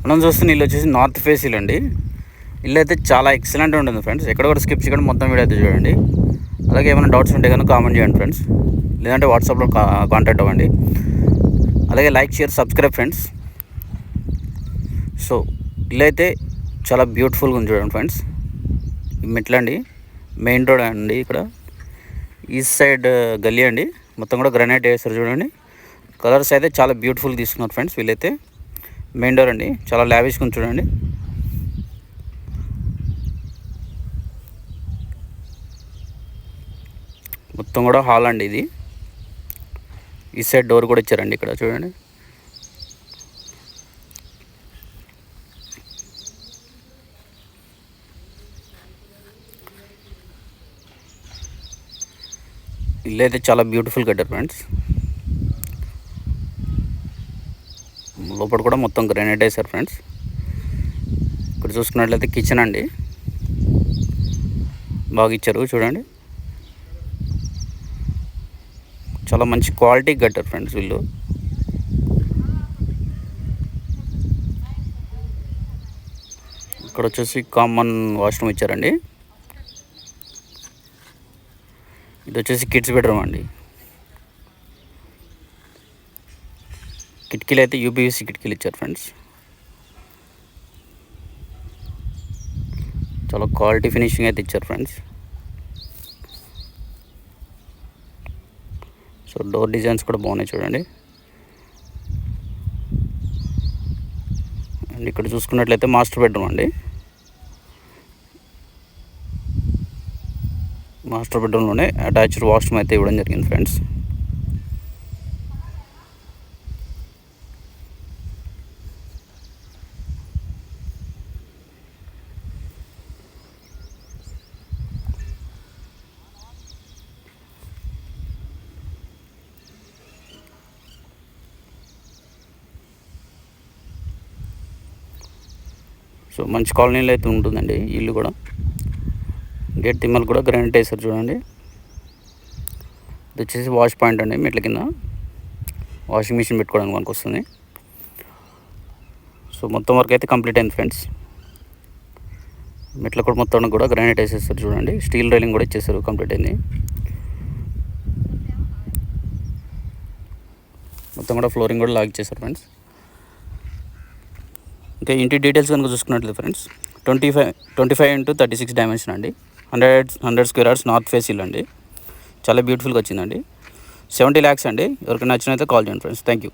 మనం చూస్తున్న ఇల్లు వచ్చేసి నార్త్ ఫేస్ ఇల్లు అండి. ఇల్లు అయితే చాలా ఎక్సలెంట్ ఉంటుంది ఫ్రెండ్స్. ఎక్కడ కూడా స్కిప్ చేయకుండా మొత్తం వీడియో అయితే చూడండి. అలాగే ఏమైనా డౌట్స్ ఉంటే కనుక కామెంట్ చేయండి ఫ్రెండ్స్, లేదంటే వాట్సాప్లో కాంటాక్ట్ అవ్వండి. అలాగే like, share, subscribe friends. So ఇల్లు అయితే చాలా బ్యూటిఫుల్గా ఉంది చూడండి ఫ్రెండ్స్. మెట్ల అండి, మెయిన్ రోడ్ అండి. ఇక్కడ ఈస్ట్ సైడ్ గల్లీ అండి, మొత్తం కూడా గ్రానైట్ వేస్తారు చూడండి. కలర్స్ అయితే చాలా బ్యూటిఫుల్ తీసుకున్నారు ఫ్రెండ్స్. వీళ్ళైతే మెయిన్ డోర్ అండి, చాలా లావిష్గా ఉంది చూడండి. మొత్తం కూడా హాల్ అండి ఇది. ఈ సైడ్ డోర్ కూడా ఇచ్చారండి ఇక్కడ చూడండి. ఇల్లు అయితే చాలా బ్యూటిఫుల్ కట్టారు ఫ్రెండ్స్. లోపల కూడా మొత్తం గ్రానైట్ వేసారు ఫ్రెండ్స్. ఇక్కడ చూసుకున్నట్లయితే కిచెన్ అండి, బాగా ఇచ్చారు చూడండి. చాలా మంచి క్వాలిటీ కట్టారు ఫ్రెండ్స్ వీళ్ళు. ఇక్కడ వచ్చేసి కామన్ వాష్రూమ్ ఇచ్చారండి. ఇది వచ్చేసి కిడ్స్ బెడ్రూమ్ అండి. కిటికీలు అయితే యూపీవీసీ కిటికీలు ఇచ్చారు ఫ్రెండ్స్. చాలా క్వాలిటీ ఫినిషింగ్ అయితే ఇచ్చారు ఫ్రెండ్స్. సో డోర్ డిజైన్స్ కూడా బాగున్నాయి చూడండి. అండ్ ఇక్కడ చూసుకున్నట్లయితే మాస్టర్ బెడ్రూమ్ అండి. మాస్టర్ బెడ్రూమ్లోనే అటాచ్డ్ వాష్రూమ్ అయితే ఇవ్వడం జరిగింది ఫ్రెండ్స్. సో మంచి కాలనీలో అయితే ఉంటుందండి ఇల్లు కూడా. గేట్ తిమ్మలు కూడా గ్రానైట్ వేసారు చూడండి. ఇది వచ్చేసి వాష్ పాయింట్ అండి, మెట్ల కింద వాషింగ్ మిషన్ పెట్టుకోవడానికి మనకు వస్తుంది. సో మొత్తం వర్క్ అయితే కంప్లీట్ అయింది ఫ్రెండ్స్. మెట్ల కూడా మొత్తం కూడా గ్రానైట్ వేసేస్తారు చూడండి. స్టీల్ రైలింగ్ కూడా ఇచ్చేస్తారు, కంప్లీట్ అయింది. మొత్తం కూడా ఫ్లోరింగ్ కూడా లాగ్ ఇచ్చేస్తారు ఫ్రెండ్స్. ఇంకా ఇంటి డీటెయిల్స్ కనుక చూసుకున్నట్లయితే ఫ్రెండ్స్ 25x36 డైమెన్షన్ అండి. 100 స్క్వేర్ యార్డ్స్ నార్త్ ఫేస్ ఇల్లు అండి. చాలా బ్యూటిఫుల్గా వచ్చిందండి. 70 lakhs అండి. ఎవరికైనా నచ్చినైతే కాల్ చేయండి ఫ్రెండ్స్. Thank you.